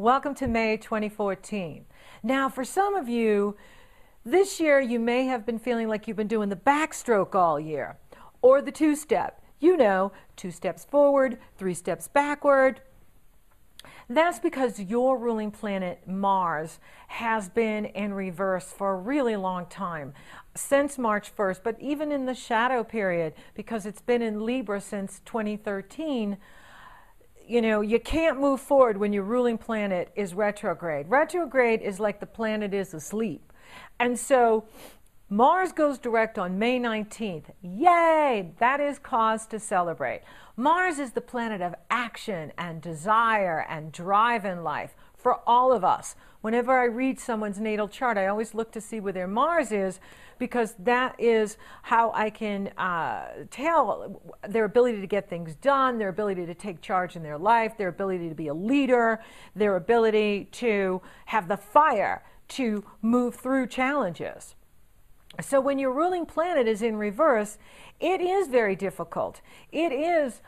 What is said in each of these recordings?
Welcome to May 2014. Now, for some of you, this year you may have been feeling like you've been doing the backstroke all year, or the two-step. You know, 2 steps forward, 3 steps backward. That's because your ruling planet, Mars, has been in reverse for a really long time, since March 1st, but even in the shadow period, because it's been in Libra since 2013. You know, you can't move forward when your ruling planet is retrograde. Retrograde is like the planet is asleep. And so Mars goes direct on May 19th. Yay! That is cause to celebrate. Mars is the planet of action and desire and drive in life for all of us. Whenever I read someone's natal chart, I always look to see where their Mars is, because that is how I can tell their ability to get things done, their ability to take charge in their life, their ability to be a leader, their ability to have the fire to move through challenges. So when your ruling planet is in reverse, it is very difficult. It is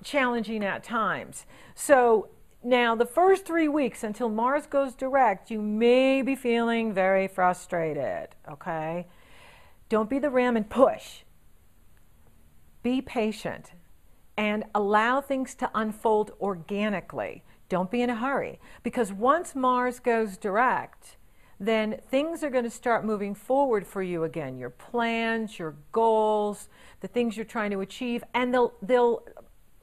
challenging at times. So now, the first 3 weeks until Mars goes direct, you may be feeling very frustrated, okay? Don't be the ram and push. Be patient and allow things to unfold organically. Don't be in a hurry, because once Mars goes direct, then things are going to start moving forward for you again. Your plans, your goals, the things you're trying to achieve, and they'll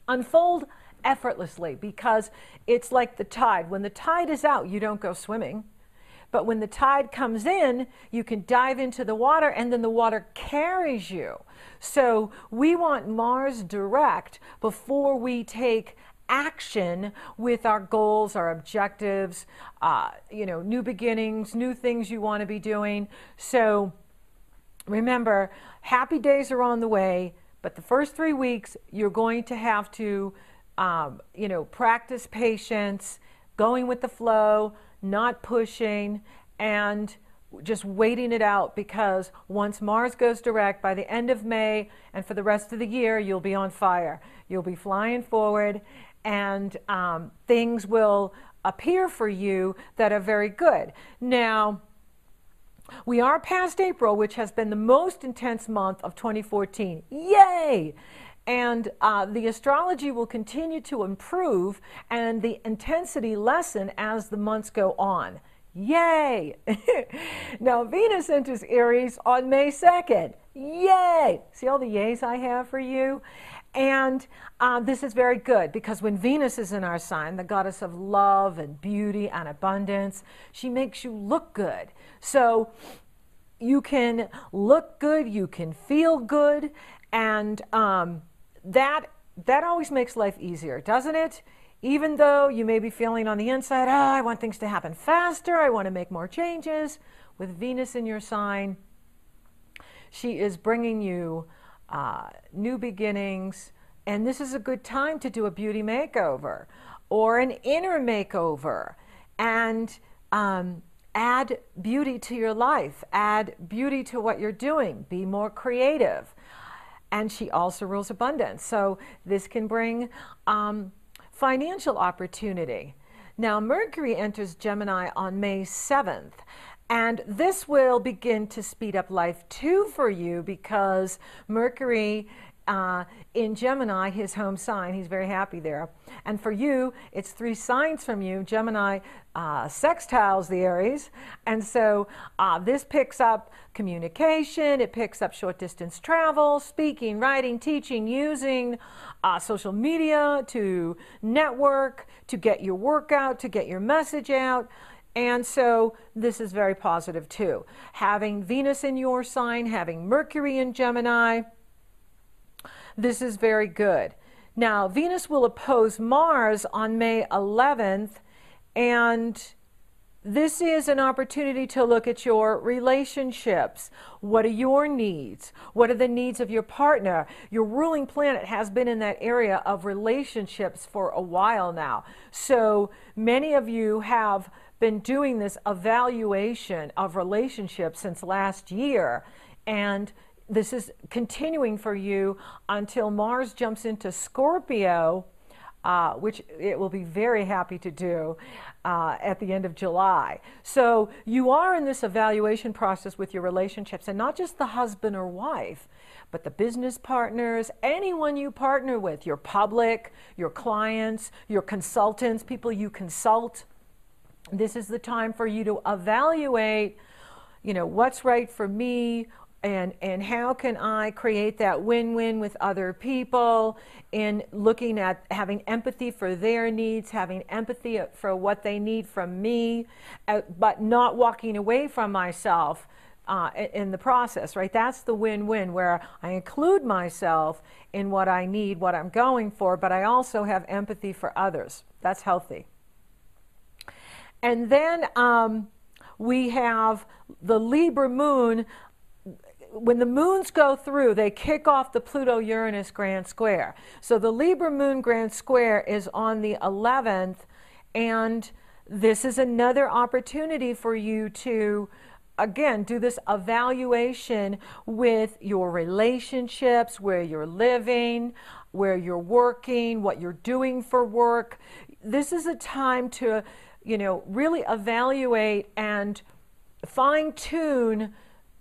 unfold effortlessly, because it's like the tide. When the tide is out, you don't go swimming. But when the tide comes in, you can dive into the water, and then the water carries you. So we want Mars direct before we take action with our goals, our objectives, you know, new beginnings, new things you want to be doing. So remember, happy days are on the way, but the first 3 weeks, you're going to have to you know, practice patience, going with the flow, not pushing, and just waiting it out, because once Mars goes direct by the end of May and for the rest of the year, you'll be on fire. You'll be flying forward, and things will appear for you that are very good. Now, we are past April, which has been the most intense month of 2014. Yay! And the astrology will continue to improve and the intensity lessen as the months go on. Yay! Now, Venus enters Aries on May 2nd. Yay! See all the yays I have for you? And this is very good, because when Venus is in our sign, the goddess of love and beauty and abundance, she makes you look good. So you can look good, you can feel good, and that always makes life easier, doesn't it? Even though you may be feeling on the inside, oh, I want things to happen faster, I want to make more changes. With Venus in your sign, she is bringing you new beginnings, and this is a good time to do a beauty makeover or an inner makeover, and add beauty to your life, add beauty to what you're doing, be more creative. And she also rules abundance. So this can bring financial opportunity. Now, Mercury enters Gemini on May 7th. And this will begin to speed up life too for you, because Mercury in Gemini, his home sign, he's very happy there. And for you, it's 3 signs from you. Gemini sextiles the Aries. And so this picks up communication, it picks up short distance travel, speaking, writing, teaching, using social media to network, to get your work out, to get your message out. And so this is very positive too. Having Venus in your sign, having Mercury in Gemini, this is very good. Now, Venus will oppose Mars on May 11th, and this is an opportunity to look at your relationships. What are your needs? What are the needs of your partner? Your ruling planet has been in that area of relationships for a while now. So many of you have been doing this evaluation of relationships since last year, and this is continuing for you until Mars jumps into Scorpio which it will be very happy to do at the end of July. So you are in this evaluation process with your relationships, and not just the husband or wife, but the business partners, anyone you partner with, your public, your clients, your consultants, people you consult. This is the time for you to evaluate, what's right for me, and how can I create that win-win with other people, in looking at having empathy for their needs, having empathy for what they need from me, but not walking away from myself in the process, right? That's the win-win, where I include myself in what I need, what I'm going for, but I also have empathy for others. That's healthy. And then we have the Libra Moon. When the moons go through, they kick off the Pluto-Uranus grand square. So the Libra Moon grand square is on the 11th, and this is another opportunity for you to, again, do this evaluation with your relationships, where you're living, where you're working, what you're doing for work. This is a time to, really evaluate and fine-tune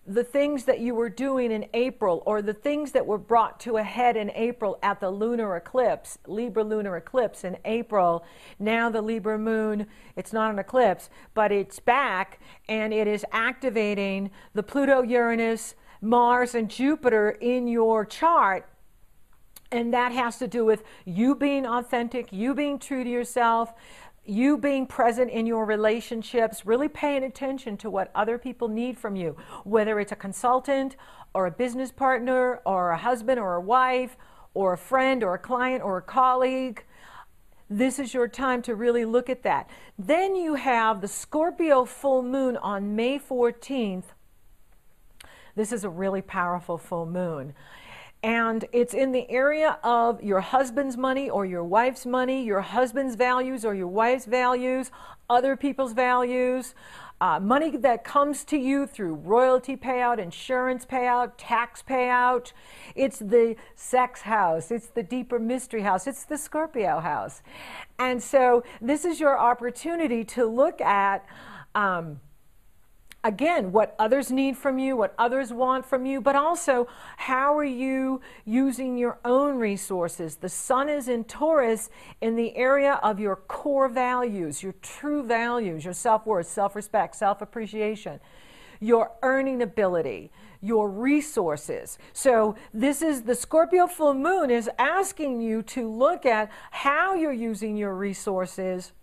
the things that you were doing in April, or the things that were brought to a head in April at the lunar eclipse, Libra lunar eclipse in April. Now the Libra moon, it's not an eclipse, but it's back, and it is activating the Pluto, Uranus, Mars, and Jupiter in your chart. And that has to do with you being authentic, you being true to yourself, you being present in your relationships, really paying attention to what other people need from you, whether it's a consultant or a business partner or a husband or a wife or a friend or a client or a colleague. This is your time to really look at that. Then you have the Scorpio full moon on May 14th. This is a really powerful full moon. And it's in the area of your husband's money or your wife's money, your husband's values or your wife's values, other people's values, money that comes to you through royalty payout, insurance payout, tax payout. It's the sex house. It's the deeper mystery house. It's the Scorpio house. And so this is your opportunity to look at again, what others need from you, what others want from you, but also how are you using your own resources? The sun is in Taurus in the area of your core values, your true values, your self-worth, self-respect, self-appreciation, your earning ability, your resources. So this is the Scorpio full moon is asking you to look at how you're using your resources.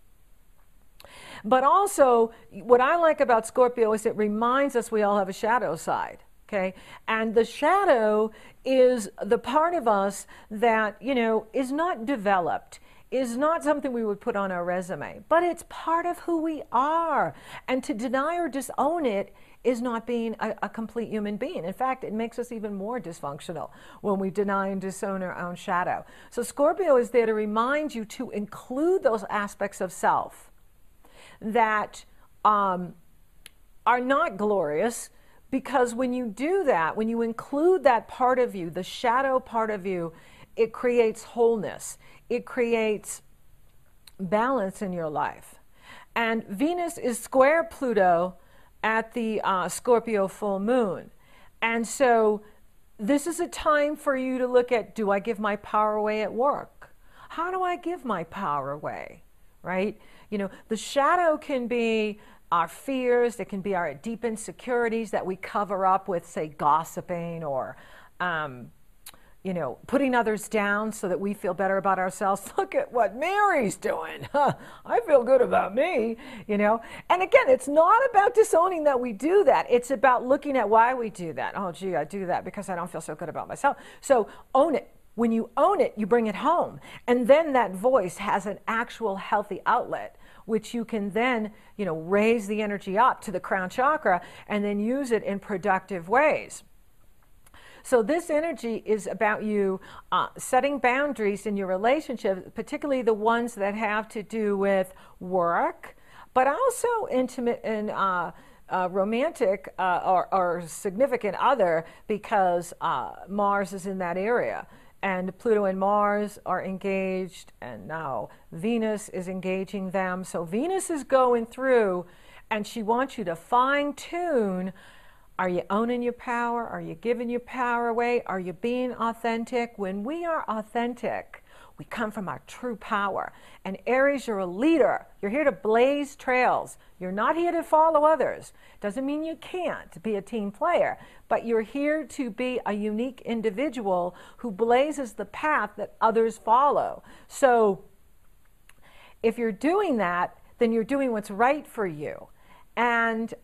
But also, what I like about Scorpio is it reminds us we all have a shadow side, okay? And the shadow is the part of us that, is not developed, is not something we would put on our resume, but it's part of who we are. And to deny or disown it is not being a complete human being. In fact, it makes us even more dysfunctional when we deny and disown our own shadow. So Scorpio is there to remind you to include those aspects of self that are not glorious, because when you do that, when you include that part of you, the shadow part of you, it creates wholeness. It creates balance in your life. And Venus is square Pluto at the Scorpio full moon. And so this is a time for you to look at, do I give my power away at work? How do I give my power away, right? The shadow can be our fears, it can be our deep insecurities that we cover up with, say, gossiping or, putting others down so that we feel better about ourselves. Look at what Mary's doing. I feel good about me, And again, it's not about disowning that we do that. It's about looking at why we do that. Oh, gee, I do that because I don't feel so good about myself. So own it. When you own it, you bring it home. And then that voice has an actual healthy outlet, which you can then, raise the energy up to the crown chakra and then use it in productive ways. So this energy is about you setting boundaries in your relationships, particularly the ones that have to do with work, but also intimate and romantic or significant other, because Mars is in that area. and Pluto and Mars are engaged, and now Venus is engaging them. So Venus is going through, and she wants you to fine-tune. Are you owning your power? Are you giving your power away? Are you being authentic? When we are authentic, we come from our true power. And Aries, you're a leader. You're here to blaze trails. You're not here to follow others. Doesn't mean you can't be a team player, but you're here to be a unique individual who blazes the path that others follow. So if you're doing that, then you're doing what's right for you. And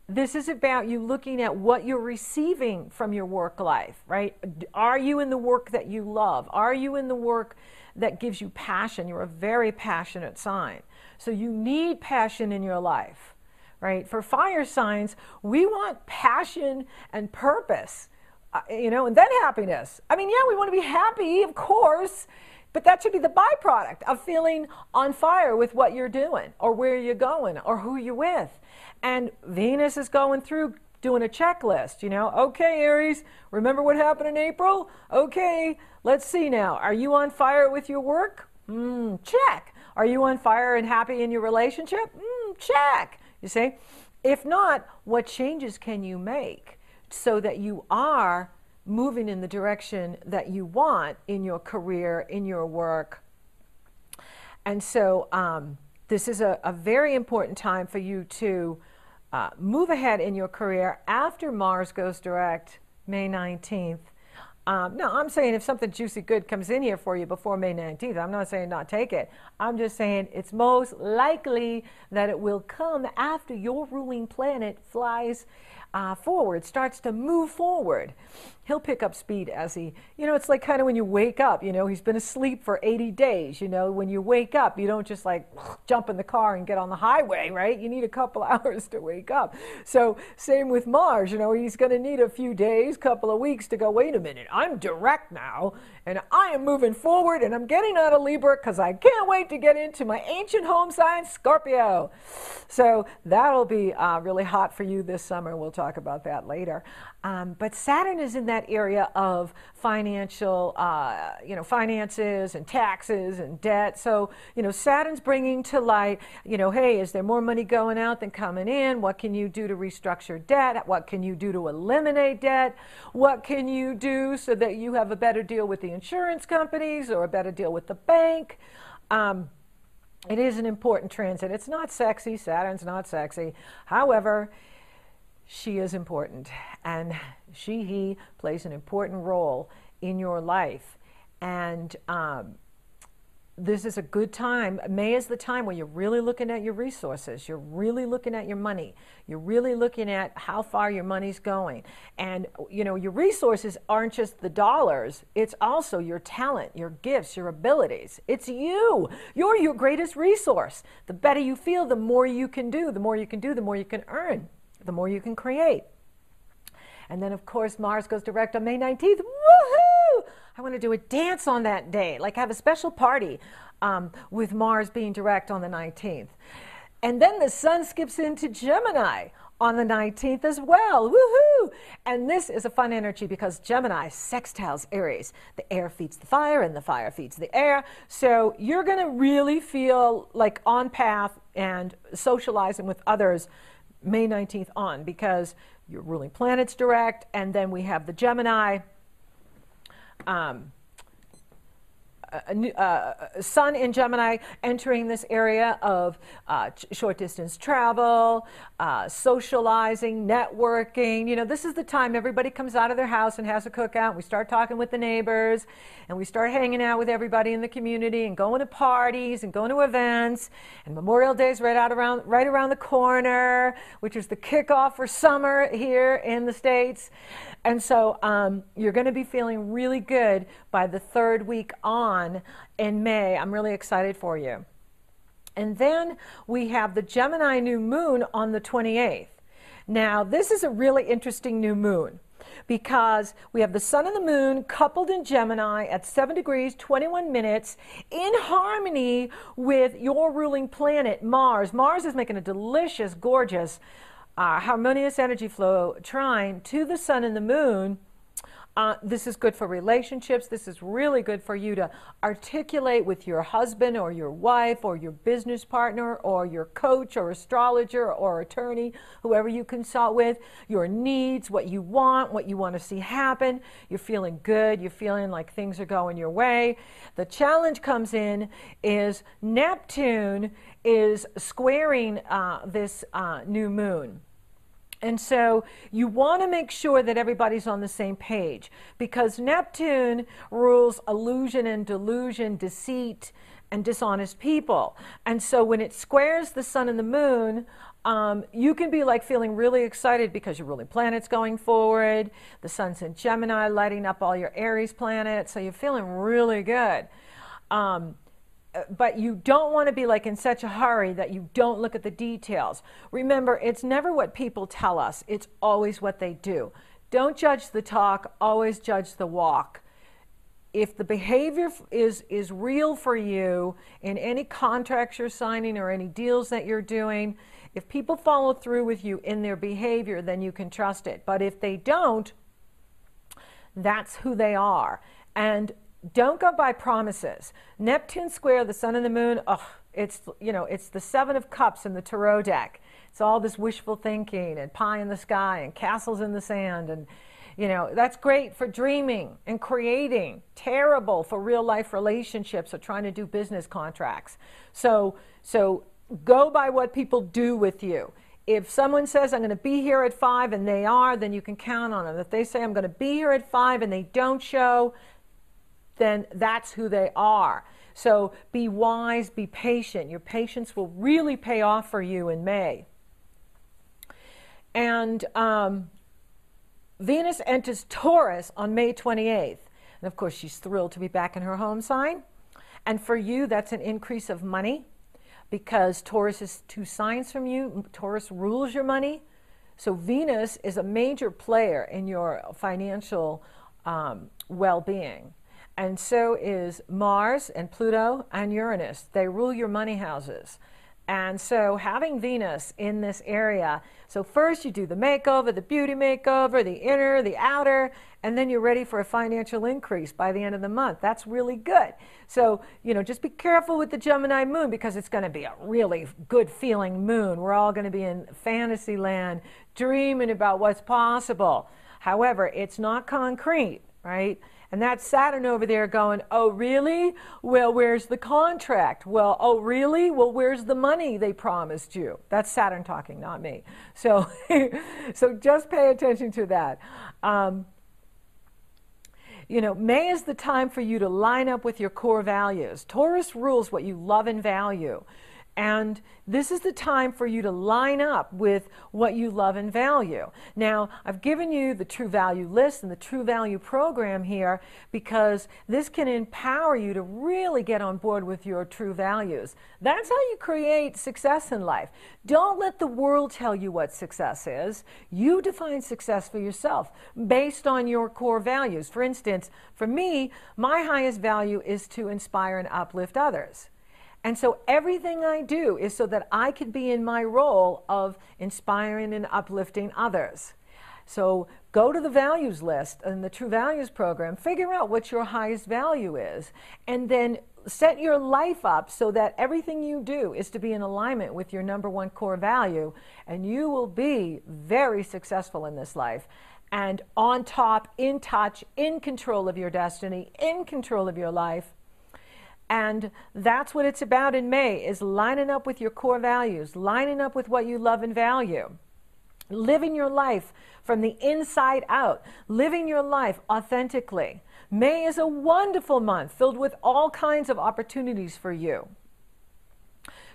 this is about you looking at what you're receiving from your work life, right? Are you in the work that you love? Are you in the work that gives you passion? You're a very passionate sign. So you need passion in your life, right? For fire signs, we want passion and purpose, and then happiness. I mean, yeah, we want to be happy, of course, but that should be the byproduct of feeling on fire with what you're doing or where you're going or who you're with. And Venus is going through doing a checklist, Okay, Aries, remember what happened in April? Okay, let's see now. Are you on fire with your work? Check. Are you on fire and happy in your relationship? Check. You see? If not, what changes can you make so that you are moving in the direction that you want in your career, in your work? And so this is a very important time for you to move ahead in your career after Mars goes direct May 19th. No, I'm saying if something juicy good comes in here for you before May 19th, I'm not saying not take it. I'm just saying it's most likely that it will come after your ruling planet flies forward, starts to move forward. He'll pick up speed as he, it's like kind of when you wake up, he's been asleep for 80 days, when you wake up, you don't just like jump in the car and get on the highway, right? You need a couple hours to wake up. So same with Mars, he's going to need a few days, couple of weeks to go, wait a minute, I'm direct now, and I am moving forward, and I'm getting out of Libra because I can't wait to get into my ancient home sign, Scorpio. So that'll be really hot for you this summer. We'll talk about that later. But Saturn is in that area of financial, finances and taxes and debt. So, Saturn's bringing to light, hey, is there more money going out than coming in? What can you do to restructure debt? What can you do to eliminate debt? What can you do so that you have a better deal with the insurance companies or a better deal with the bank? It is an important transit. It's not sexy. Saturn's not sexy. However, she is important, and he plays an important role in your life. And this is a good time. May is the time where you're really looking at your resources. You're really looking at your money. You're really looking at how far your money's going. And, your resources aren't just the dollars. It's also your talent, your gifts, your abilities. It's you. You're your greatest resource. The better you feel, the more you can do. The more you can do, the more you can earn. The more you can create. And then, of course, Mars goes direct on May 19th. Woohoo! I want to do a dance on that day, like have a special party with Mars being direct on the 19th. And then the Sun skips into Gemini on the 19th as well. Woohoo! And this is a fun energy because Gemini sextiles Aries. The air feeds the fire and the fire feeds the air. So you're going to really feel like on path and socializing with others May 19th on, because your ruling planet's direct, and then we have the Gemini Sun in Gemini entering this area of short distance travel, socializing, networking. This is the time everybody comes out of their house and has a cookout. We start talking with the neighbors, and we start hanging out with everybody in the community and going to parties and going to events. And Memorial Day's right around the corner, which is the kickoff for summer here in the States. And so you're going to be feeling really good by the third week on in May. I'm really excited for you. And then we have the Gemini new moon on the 28th. Now, this is a really interesting new moon because we have the sun and the moon coupled in Gemini at 7 degrees, 21 minutes, in harmony with your ruling planet, Mars. Mars is making a delicious, gorgeous harmonious energy flow trine to the sun and the moon. This is good for relationships. This is really good for you to articulate with your husband or your wife or your business partner or your coach or astrologer or attorney, whoever you consult with, your needs, what you want to see happen. You're feeling good. You're feeling like things are going your way. The challenge comes in is Neptune is squaring this new moon. And so you want to make sure that everybody's on the same page, because Neptune rules illusion and delusion, deceit, and dishonest people. And so when it squares the sun and the moon, you can be like feeling really excited because your ruling planet's going forward. The sun's in Gemini, lighting up all your Aries planets. So you're feeling really good. But you don't want to be like in such a hurry that you don't look at the details. Remember, it's never what people tell us. It's always what they do. Don't judge the talk, always judge the walk. If the behavior is real for you in any contracts you're signing or any deals that you're doing, if people follow through with you in their behavior, then you can trust it. But if they don't, that's who they are. And don't go by promises. Neptune square the sun and the moon, it's the Seven of Cups in the tarot deck. It's all this wishful thinking and pie in the sky and castles in the sand, and that's great for dreaming and creating. Terrible for real life relationships or trying to do business contracts. So go by what people do with you. If someone says, I'm going to be here at 5 and they are, then you can count on them. If they say, I'm going to be here at 5 and they don't show, then that's who they are. So be wise, be patient. Your patience will really pay off for you in May. And Venus enters Taurus on May 28th. And of course, she's thrilled to be back in her home sign. And for you, that's an increase of money, because Taurus is 2 signs from you. Taurus rules your money. So Venus is a major player in your financial well-being. And so is Mars and Pluto and Uranus. They rule your money houses. And so having Venus in this area, so first you do the makeover, the beauty makeover, the inner, the outer, and then you're ready for a financial increase by the end of the month. That's really good. So, just be careful with the Gemini moon, because it's going to be a really good feeling moon. We're all going to be in fantasy land, dreaming about what's possible. However, it's not concrete, right? And that's Saturn over there going, oh, really? Well, where's the contract? Well, oh, really? Well, where's the money they promised you? That's Saturn talking, not me. So, so just pay attention to that. May is the time for you to line up with your core values. Taurus rules what you love and value. And this is the time for you to line up with what you love and value. Now, I've given you the True Value list and the True Value program here, because this can empower you to really get on board with your true values. That's how you create success in life. Don't let the world tell you what success is. You define success for yourself based on your core values. For instance, for me, my highest value is to inspire and uplift others. And so everything I do is so that I can be in my role of inspiring and uplifting others. So go to the values list in the True Values program, figure out what your highest value is, and then set your life up so that everything you do is to be in alignment with your #1 core value, and you will be very successful in this life. And on top, in touch, in control of your destiny, in control of your life. And that's what it's about in May, is lining up with your core values, lining up with what you love and value, living your life from the inside out, living your life authentically. May is a wonderful month filled with all kinds of opportunities for you.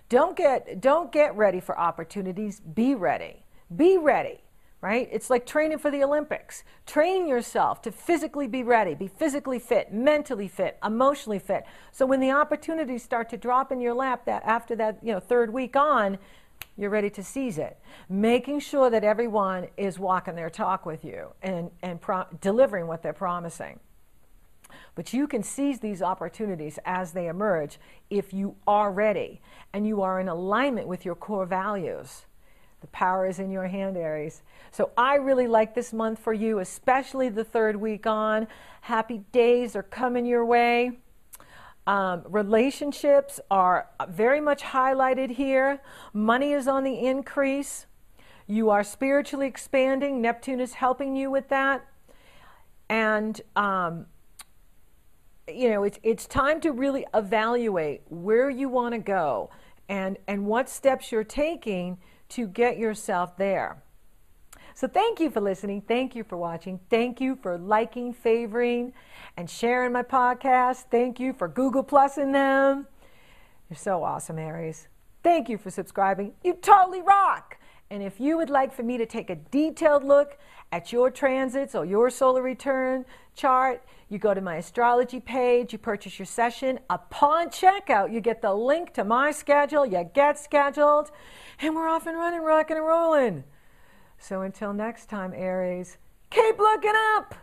Don't get ready for opportunities, be ready. Be ready. Right? It's like training for the Olympics. Train yourself to physically be ready, be physically fit, mentally fit, emotionally fit. So when the opportunities start to drop in your lap, that after that 3rd week on, you're ready to seize it. Making sure that everyone is walking their talk with you and delivering what they're promising. But you can seize these opportunities as they emerge if you are ready and you are in alignment with your core values. The power is in your hand, Aries. So I really like this month for you, especially the third week on. Happy days are coming your way. Relationships are very much highlighted here. Money is on the increase. You are spiritually expanding. Neptune is helping you with that. And, you know, it's time to really evaluate where you want to go and what steps you're taking to get yourself there. So thank you for listening. Thank you for watching. Thank you for liking, favoring, and sharing my podcast. Thank you for Google Plusing them. You're so awesome, Aries. Thank you for subscribing. You totally rock. And if you would like for me to take a detailed look at your transits or your solar return chart, you go to my astrology page, you purchase your session. Upon checkout, you get the link to my schedule, you get scheduled, and we're off and running, rocking and rolling. So until next time, Aries, keep looking up.